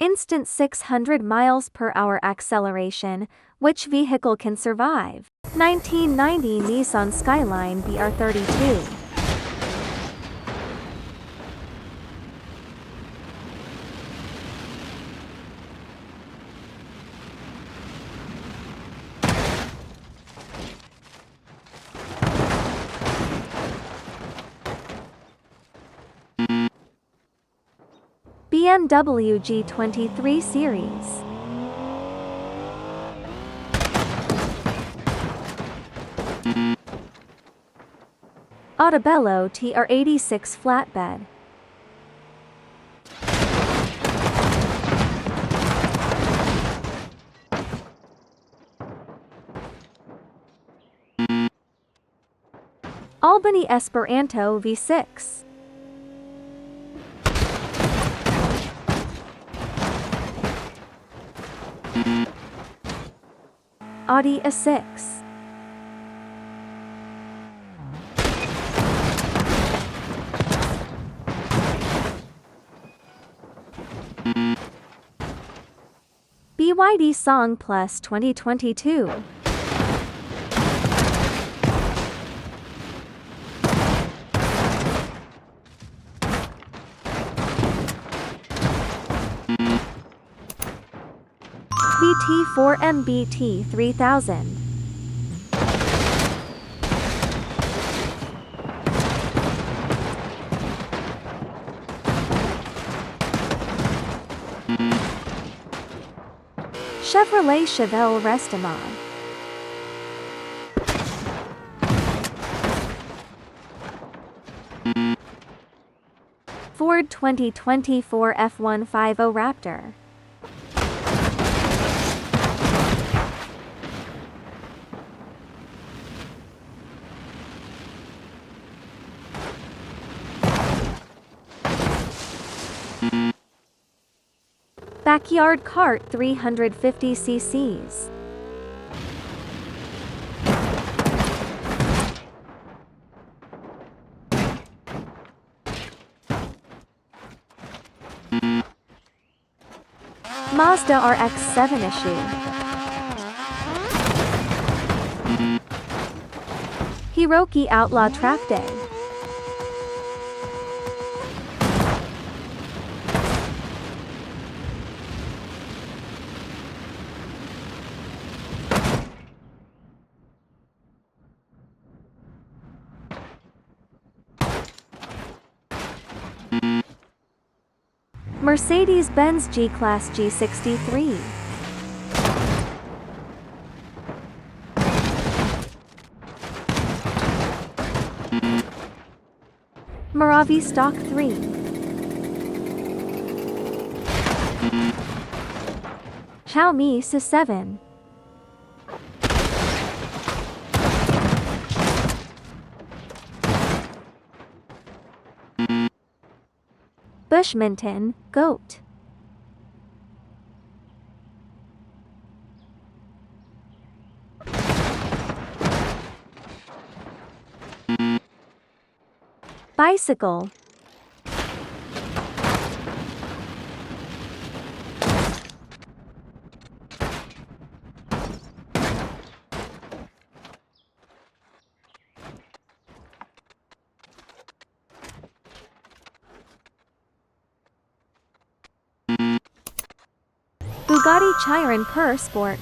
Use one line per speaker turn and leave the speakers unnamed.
Instant 600 miles per hour acceleration. Which vehicle can survive? 1990 Nissan Skyline BR32. BMW G23 series. Autobello TR86 flatbed. Albany Esperanto V6. Audi A6. BYD Song Plus 2022. VT4 MBT 3000. Chevrolet Chevelle Restima. Ford 2024 F150 Raptor. Backyard Cart 350 cc's. Mazda RX-7 issue. Hiroki Outlaw Track Day. Mercedes-Benz G-Class G63. Maravi Stock 3. Xiaomi S7. Bushminton, Goat. Bicycle. Bugatti Chiron Per Sport.